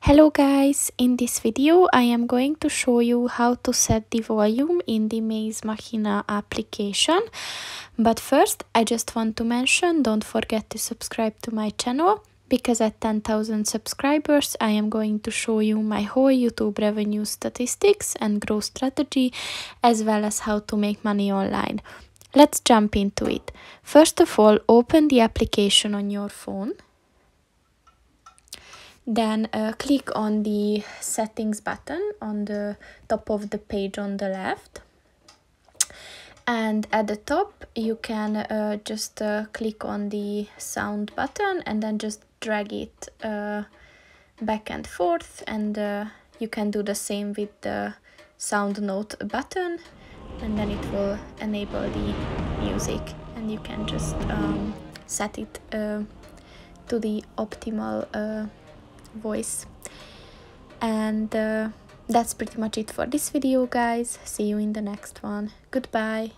Hello guys, in this video I am going to show you how to set the volume in the Maze Machina application. But first I just want to mention, don't forget to subscribe to my channel, because at 10,000 subscribers I am going to show you my whole YouTube revenue statistics and growth strategy, as well as how to make money online. Let's jump into it. First of all, open the application on your phone. Then click on the settings button on the top of the page on the left. And at the top you can just click on the sound button and then just drag it back and forth, and you can do the same with the sound note button, and then it will enable the music, and you can just set it to the optimal voice. And that's pretty much it for this video, guys. See you in the next one. Goodbye.